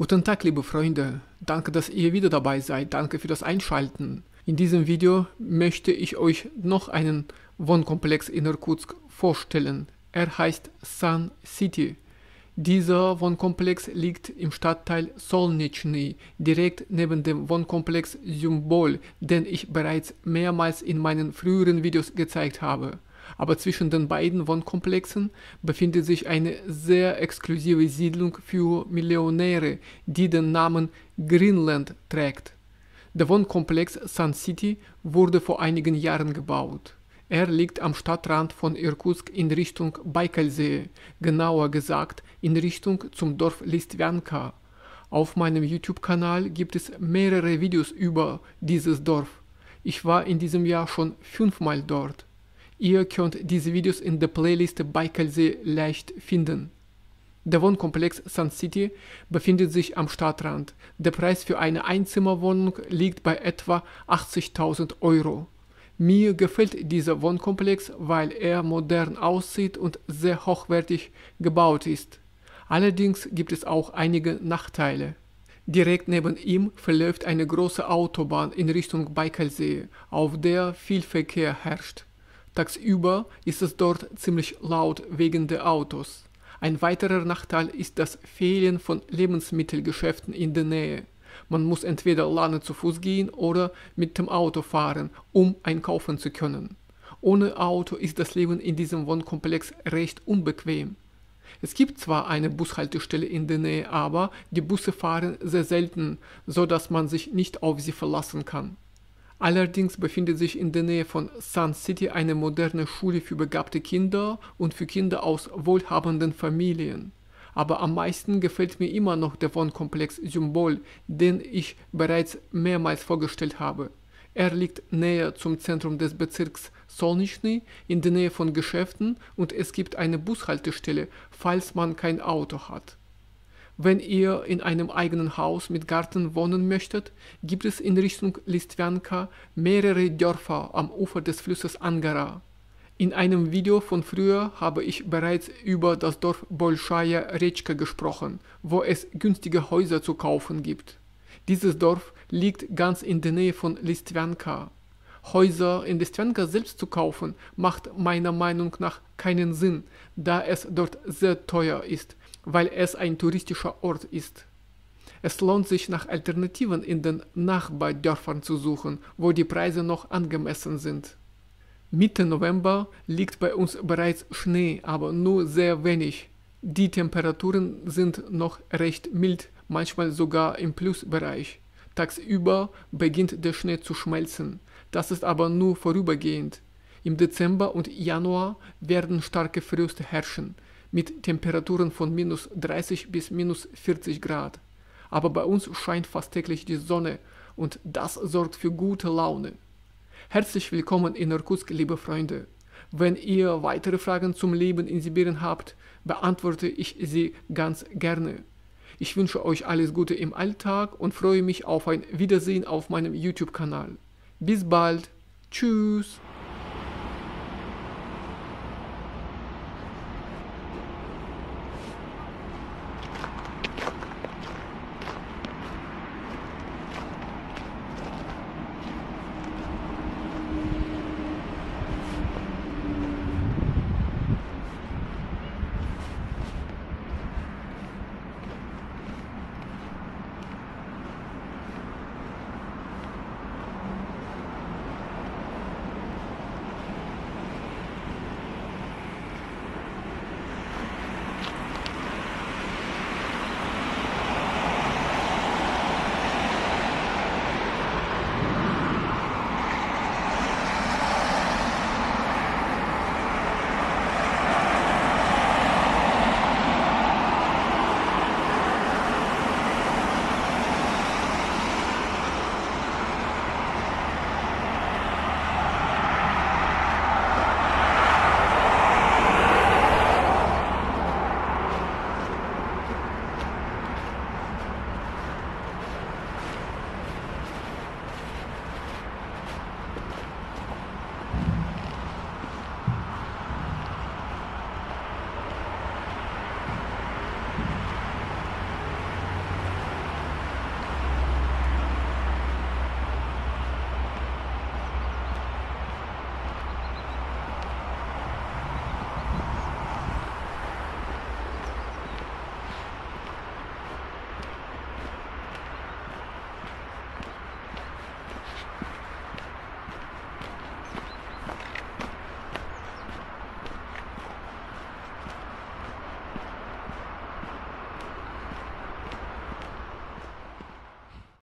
Guten Tag, liebe Freunde. Danke, dass ihr wieder dabei seid. Danke für das Einschalten. In diesem Video möchte ich euch noch einen Wohnkomplex in Irkutsk vorstellen. Er heißt Sun City. Dieser Wohnkomplex liegt im Stadtteil Solnitschny, direkt neben dem Wohnkomplex Symbol, den ich bereits mehrmals in meinen früheren Videos gezeigt habe. Aber zwischen den beiden Wohnkomplexen befindet sich eine sehr exklusive Siedlung für Millionäre, die den Namen Greenland trägt. Der Wohnkomplex Sun City wurde vor einigen Jahren gebaut. Er liegt am Stadtrand von Irkutsk in Richtung Baikalsee, genauer gesagt in Richtung zum Dorf Listwanka. Auf meinem YouTube-Kanal gibt es mehrere Videos über dieses Dorf. Ich war in diesem Jahr schon 5-mal dort. Ihr könnt diese Videos in der Playlist Baikalsee leicht finden. Der Wohnkomplex Sun City befindet sich am Stadtrand. Der Preis für eine Einzimmerwohnung liegt bei etwa 80.000 Euro. Mir gefällt dieser Wohnkomplex, weil er modern aussieht und sehr hochwertig gebaut ist. Allerdings gibt es auch einige Nachteile. Direkt neben ihm verläuft eine große Autobahn in Richtung Baikalsee, auf der viel Verkehr herrscht. Tagsüber ist es dort ziemlich laut wegen der Autos. Ein weiterer Nachteil ist das Fehlen von Lebensmittelgeschäften in der Nähe. Man muss entweder lange zu Fuß gehen oder mit dem Auto fahren, um einkaufen zu können. Ohne Auto ist das Leben in diesem Wohnkomplex recht unbequem. Es gibt zwar eine Bushaltestelle in der Nähe, aber die Busse fahren sehr selten, so dass man sich nicht auf sie verlassen kann. Allerdings befindet sich in der Nähe von Sun City eine moderne Schule für begabte Kinder und für Kinder aus wohlhabenden Familien. Aber am meisten gefällt mir immer noch der Wohnkomplex Symbol, den ich bereits mehrmals vorgestellt habe. Er liegt näher zum Zentrum des Bezirks Solnitschny, in der Nähe von Geschäften, und es gibt eine Bushaltestelle, falls man kein Auto hat. Wenn ihr in einem eigenen Haus mit Garten wohnen möchtet, gibt es in Richtung Listwanka mehrere Dörfer am Ufer des Flusses Angara. In einem Video von früher habe ich bereits über das Dorf Bolschaja Rechka gesprochen, wo es günstige Häuser zu kaufen gibt. Dieses Dorf liegt ganz in der Nähe von Listwanka. Häuser in Listwanka selbst zu kaufen, macht meiner Meinung nach keinen Sinn, da es dort sehr teuer ist, weil es ein touristischer Ort ist. Es lohnt sich, nach Alternativen in den Nachbardörfern zu suchen, wo die Preise noch angemessen sind. Mitte November liegt bei uns bereits Schnee, aber nur sehr wenig. Die Temperaturen sind noch recht mild, manchmal sogar im Plusbereich. Tagsüber beginnt der Schnee zu schmelzen. Das ist aber nur vorübergehend. Im Dezember und Januar werden starke Fröste herrschen, mit Temperaturen von -30 bis -40 Grad. Aber bei uns scheint fast täglich die Sonne und das sorgt für gute Laune. Herzlich willkommen in Irkutsk, liebe Freunde. Wenn ihr weitere Fragen zum Leben in Sibirien habt, beantworte ich sie ganz gerne. Ich wünsche euch alles Gute im Alltag und freue mich auf ein Wiedersehen auf meinem YouTube-Kanal. Bis bald. Tschüss.